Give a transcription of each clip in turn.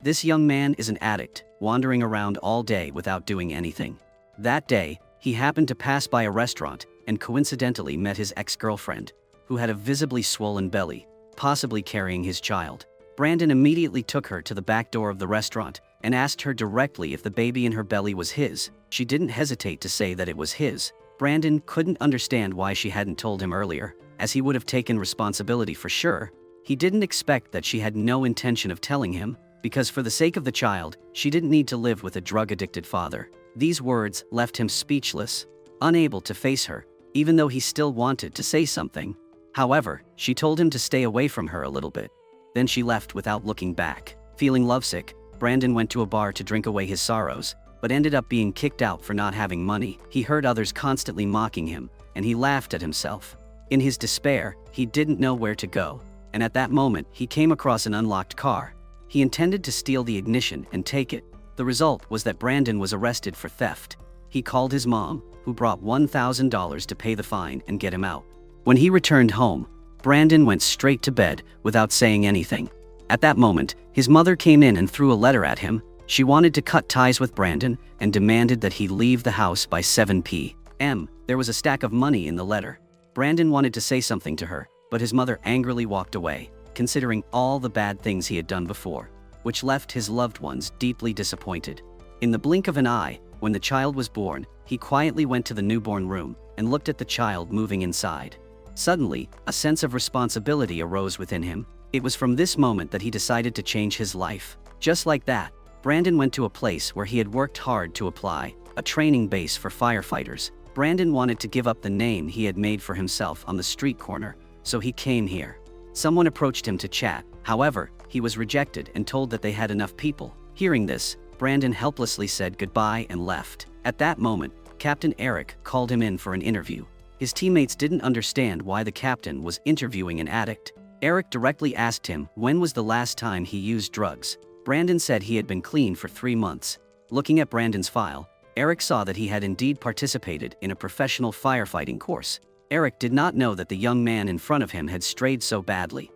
This young man is an addict, wandering around all day without doing anything. That day, he happened to pass by a restaurant and coincidentally met his ex-girlfriend, who had a visibly swollen belly, possibly carrying his child. Brandon immediately took her to the back door of the restaurant and asked her directly if the baby in her belly was his. She didn't hesitate to say that it was his. Brandon couldn't understand why she hadn't told him earlier, as he would have taken responsibility for sure. He didn't expect that she had no intention of telling him, because for the sake of the child, she didn't need to live with a drug-addicted father. These words left him speechless, unable to face her, even though he still wanted to say something. However, she told him to stay away from her a little bit. Then she left without looking back. Feeling lovesick, Brandon went to a bar to drink away his sorrows, but ended up being kicked out for not having money. He heard others constantly mocking him, and he laughed at himself. In his despair, he didn't know where to go, and at that moment, he came across an unlocked car. He intended to steal the ignition and take it. The result was that Brandon was arrested for theft. He called his mom, who brought $1,000 to pay the fine and get him out. When he returned home, Brandon went straight to bed without saying anything. At that moment, his mother came in and threw a letter at him. She wanted to cut ties with Brandon and demanded that he leave the house by 7 p.m. There was a stack of money in the letter. Brandon wanted to say something to her, but his mother angrily walked away, considering all the bad things he had done before, which left his loved ones deeply disappointed. In the blink of an eye, when the child was born, he quietly went to the newborn room and looked at the child moving inside. Suddenly, a sense of responsibility arose within him. It was from this moment that he decided to change his life. Just like that, Brandon went to a place where he had worked hard to apply, a training base for firefighters. Brandon wanted to give up the name he had made for himself on the street corner, so he came here. Someone approached him to chat. However, he was rejected and told that they had enough people. Hearing this, Brandon helplessly said goodbye and left. At that moment, Captain Eric called him in for an interview. His teammates didn't understand why the captain was interviewing an addict. Eric directly asked him when was the last time he used drugs. Brandon said he had been clean for 3 months. Looking at Brandon's file, Eric saw that he had indeed participated in a professional firefighting course. Eric did not know that the young man in front of him had strayed so badly.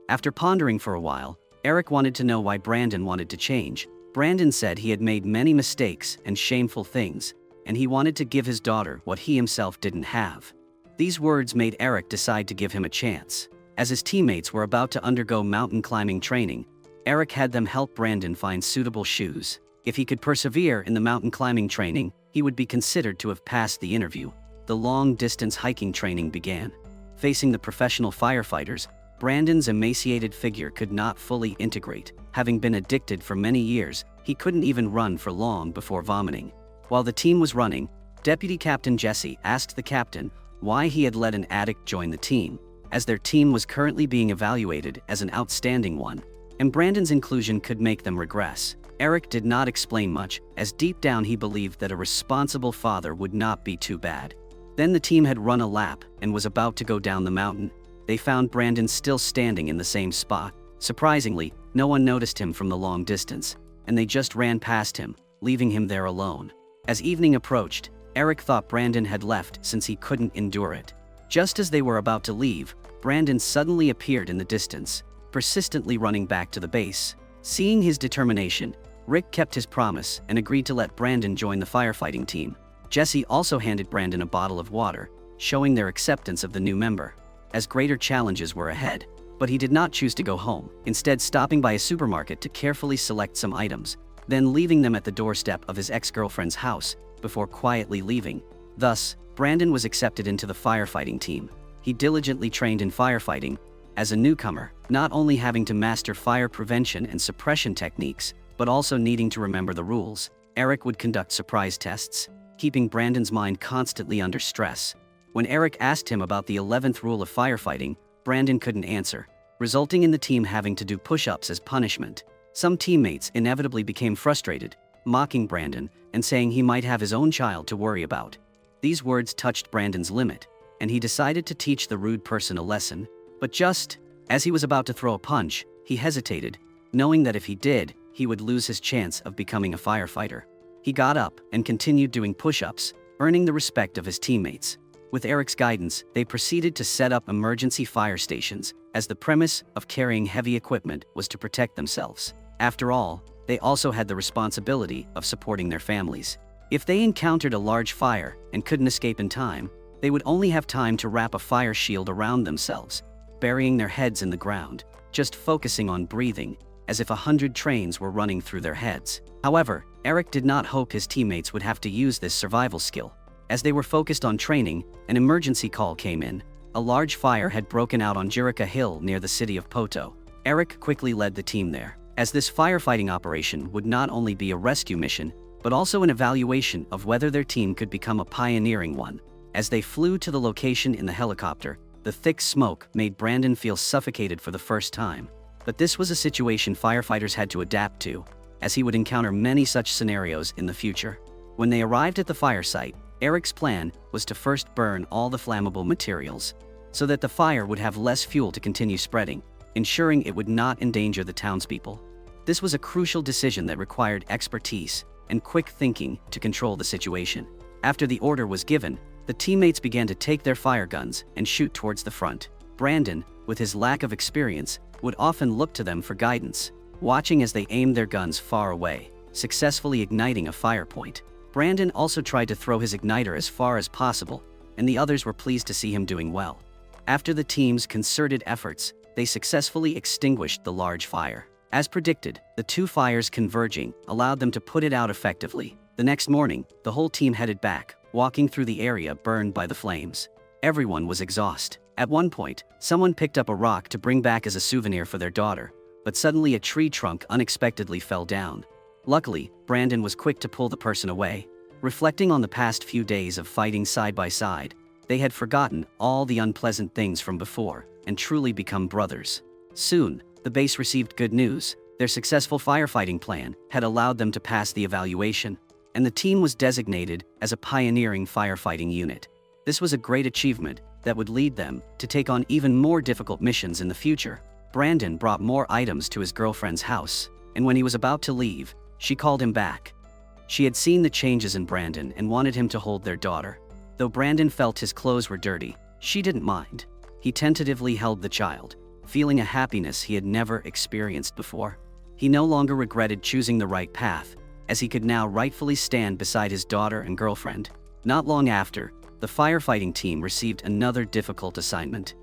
After pondering for a while, Eric wanted to know why Brandon wanted to change. Brandon said he had made many mistakes and shameful things, and he wanted to give his daughter what he himself didn't have. These words made Eric decide to give him a chance. As his teammates were about to undergo mountain climbing training, Eric had them help Brandon find suitable shoes. If he could persevere in the mountain climbing training, he would be considered to have passed the interview. The long-distance hiking training began. Facing the professional firefighters, Brandon's emaciated figure could not fully integrate. Having been addicted for many years, he couldn't even run for long before vomiting. While the team was running, Deputy Captain Jesse asked the captain why he had let an addict join the team, as their team was currently being evaluated as an outstanding one, and Brandon's inclusion could make them regress. Eric did not explain much, as deep down he believed that a responsible father would not be too bad. Then the team had run a lap and was about to go down the mountain. They found Brandon still standing in the same spot. Surprisingly, no one noticed him from the long distance, and they just ran past him, leaving him there alone. As evening approached, Eric thought Brandon had left since he couldn't endure it. Just as they were about to leave, Brandon suddenly appeared in the distance, persistently running back to the base. Seeing his determination, Rick kept his promise and agreed to let Brandon join the firefighting team. Jesse also handed Brandon a bottle of water, showing their acceptance of the new member, as greater challenges were ahead. But he did not choose to go home, instead stopping by a supermarket to carefully select some items, then leaving them at the doorstep of his ex-girlfriend's house before quietly leaving. Thus, Brandon was accepted into the firefighting team. He diligently trained in firefighting as a newcomer, not only having to master fire prevention and suppression techniques, but also needing to remember the rules. Eric would conduct surprise tests, keeping Brandon's mind constantly under stress. When Eric asked him about the 11th rule of firefighting, Brandon couldn't answer, resulting in the team having to do push-ups as punishment. Some teammates inevitably became frustrated, mocking Brandon and saying he might have his own child to worry about. These words touched Brandon's limit, and he decided to teach the rude person a lesson. But just as he was about to throw a punch, he hesitated, knowing that if he did, he would lose his chance of becoming a firefighter. He got up and continued doing push-ups, earning the respect of his teammates. With Eric's guidance, they proceeded to set up emergency fire stations, as the premise of carrying heavy equipment was to protect themselves. After all, they also had the responsibility of supporting their families. If they encountered a large fire and couldn't escape in time, they would only have time to wrap a fire shield around themselves, burying their heads in the ground, just focusing on breathing, as if 100 trains were running through their heads. However, Eric did not hope his teammates would have to use this survival skill. As they were focused on training, an emergency call came in. A large fire had broken out on Yarnell Hill near the city of Poto. Eric quickly led the team there, as this firefighting operation would not only be a rescue mission, but also an evaluation of whether their team could become a pioneering one. As they flew to the location in the helicopter, the thick smoke made Brandon feel suffocated for the first time. But this was a situation firefighters had to adapt to, as he would encounter many such scenarios in the future. When they arrived at the fire site, Eric's plan was to first burn all the flammable materials, so that the fire would have less fuel to continue spreading, ensuring it would not endanger the townspeople. This was a crucial decision that required expertise and quick thinking to control the situation. After the order was given, the teammates began to take their fire guns and shoot towards the front. Brandon, with his lack of experience, would often look to them for guidance, watching as they aimed their guns far away, successfully igniting a fire point. Brandon also tried to throw his igniter as far as possible, and the others were pleased to see him doing well. After the team's concerted efforts, they successfully extinguished the large fire. As predicted, the two fires converging allowed them to put it out effectively. The next morning, the whole team headed back, walking through the area burned by the flames. Everyone was exhausted. At one point, someone picked up a rock to bring back as a souvenir for their daughter, but suddenly a tree trunk unexpectedly fell down. Luckily, Brandon was quick to pull the person away. Reflecting on the past few days of fighting side by side, they had forgotten all the unpleasant things from before and truly become brothers. Soon, the base received good news. Their successful firefighting plan had allowed them to pass the evaluation, and the team was designated as a pioneering firefighting unit. This was a great achievement that would lead them to take on even more difficult missions in the future. Brandon brought more items to his girlfriend's house, and when he was about to leave, she called him back. She had seen the changes in Brandon and wanted him to hold their daughter. Though Brandon felt his clothes were dirty, she didn't mind. He tentatively held the child, feeling a happiness he had never experienced before. He no longer regretted choosing the right path, as he could now rightfully stand beside his daughter and girlfriend. Not long after, the firefighting team received another difficult assignment.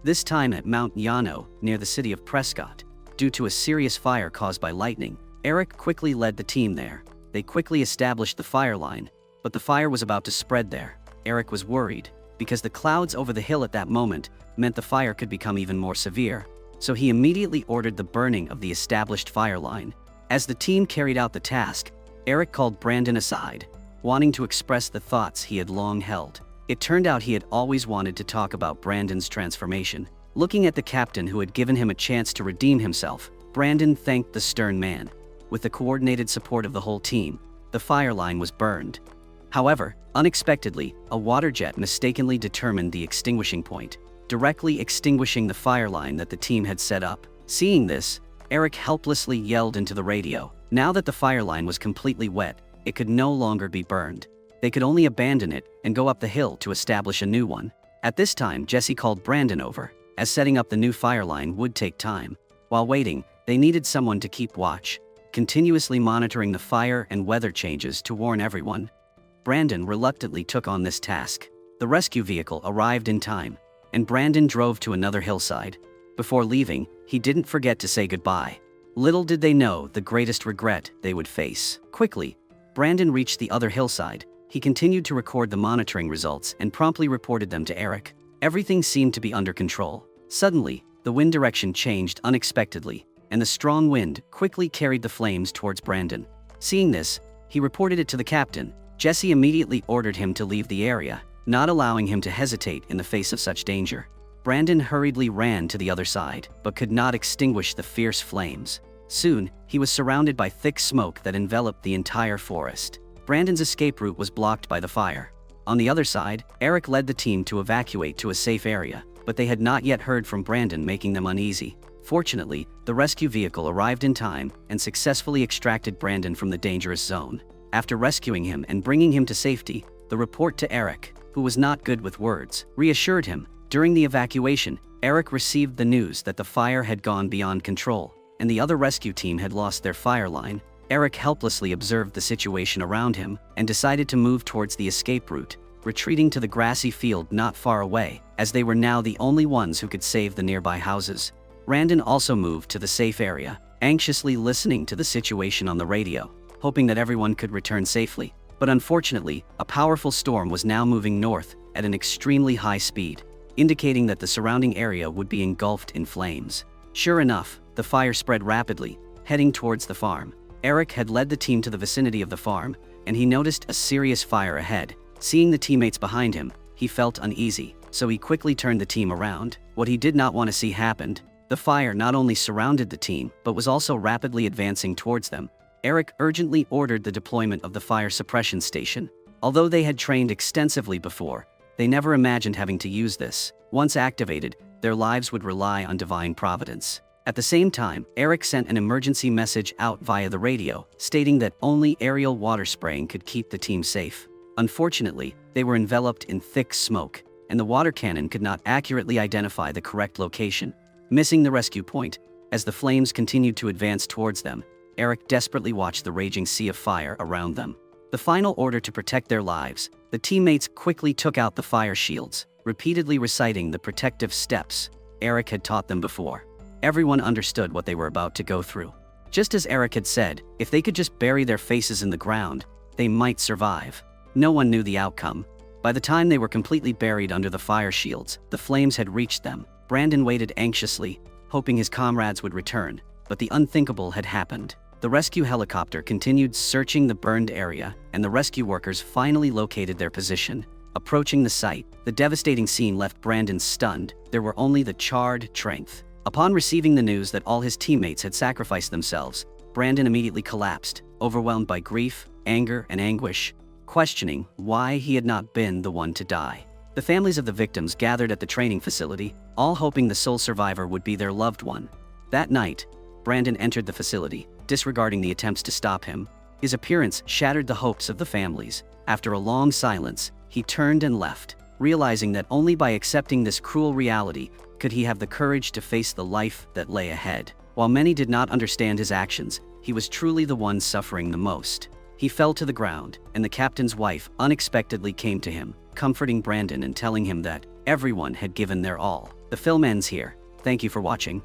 This time at Mount Yarnell, near the city of Prescott. Due to a serious fire caused by lightning, Eric quickly led the team there. They quickly established the fire line, but the fire was about to spread there. Eric was worried, because the clouds over the hill at that moment meant the fire could become even more severe. So he immediately ordered the burning of the established fire line. As the team carried out the task, Eric called Brandon aside, wanting to express the thoughts he had long held. It turned out he had always wanted to talk about Brandon's transformation. Looking at the captain who had given him a chance to redeem himself, Brandon thanked the stern man. With the coordinated support of the whole team, the fire line was burned. However, unexpectedly, a water jet mistakenly determined the extinguishing point, directly extinguishing the fire line that the team had set up. Seeing this, Eric helplessly yelled into the radio. Now that the fire line was completely wet, it could no longer be burned. They could only abandon it and go up the hill to establish a new one. At this time, Jesse called Brandon over, as setting up the new fire line would take time. While waiting, they needed someone to keep watch, continuously monitoring the fire and weather changes to warn everyone. Brandon reluctantly took on this task. The rescue vehicle arrived in time, and Brandon drove to another hillside. Before leaving, he didn't forget to say goodbye. Little did they know the greatest regret they would face. Quickly, Brandon reached the other hillside. He continued to record the monitoring results and promptly reported them to Eric. Everything seemed to be under control. Suddenly, the wind direction changed unexpectedly, and the strong wind quickly carried the flames towards Brandon. Seeing this, he reported it to the captain. Jesse immediately ordered him to leave the area, not allowing him to hesitate in the face of such danger. Brandon hurriedly ran to the other side, but could not extinguish the fierce flames. Soon, he was surrounded by thick smoke that enveloped the entire forest. Brandon's escape route was blocked by the fire. On the other side, Eric led the team to evacuate to a safe area, but they had not yet heard from Brandon, making them uneasy. Fortunately, the rescue vehicle arrived in time and successfully extracted Brandon from the dangerous zone. After rescuing him and bringing him to safety, the report to Eric, who was not good with words, reassured him. During the evacuation, Eric received the news that the fire had gone beyond control, and the other rescue team had lost their fire line. Eric helplessly observed the situation around him and decided to move towards the escape route, retreating to the grassy field not far away, as they were now the only ones who could save the nearby houses. Brandon also moved to the safe area, anxiously listening to the situation on the radio, hoping that everyone could return safely. But unfortunately, a powerful storm was now moving north at an extremely high speed, indicating that the surrounding area would be engulfed in flames. Sure enough, the fire spread rapidly, heading towards the farm. Eric had led the team to the vicinity of the farm, and he noticed a serious fire ahead. Seeing the teammates behind him, he felt uneasy, so he quickly turned the team around. What he did not want to see happened. The fire not only surrounded the team, but was also rapidly advancing towards them. Eric urgently ordered the deployment of the fire suppression station. Although they had trained extensively before, they never imagined having to use this. Once activated, their lives would rely on divine providence. At the same time, Eric sent an emergency message out via the radio, stating that only aerial water spraying could keep the team safe. Unfortunately, they were enveloped in thick smoke, and the water cannon could not accurately identify the correct location, missing the rescue point. As the flames continued to advance towards them, Eric desperately watched the raging sea of fire around them. The final order to protect their lives, the teammates quickly took out the fire shields, repeatedly reciting the protective steps Eric had taught them before. Everyone understood what they were about to go through. Just as Eric had said, if they could just bury their faces in the ground, they might survive. No one knew the outcome. By the time they were completely buried under the fire shields, the flames had reached them. Brandon waited anxiously, hoping his comrades would return, but the unthinkable had happened. The rescue helicopter continued searching the burned area, and the rescue workers finally located their position. Approaching the site, the devastating scene left Brandon stunned. There were only the charred strength. Upon receiving the news that all his teammates had sacrificed themselves, Brandon immediately collapsed, overwhelmed by grief, anger, and anguish, questioning why he had not been the one to die. The families of the victims gathered at the training facility, all hoping the sole survivor would be their loved one. That night, Brandon entered the facility, disregarding the attempts to stop him. His appearance shattered the hopes of the families. After a long silence, he turned and left, realizing that only by accepting this cruel reality could he have the courage to face the life that lay ahead. While many did not understand his actions, he was truly the one suffering the most. He fell to the ground, and the captain's wife unexpectedly came to him, comforting Brandon and telling him that everyone had given their all. The film ends here. Thank you for watching.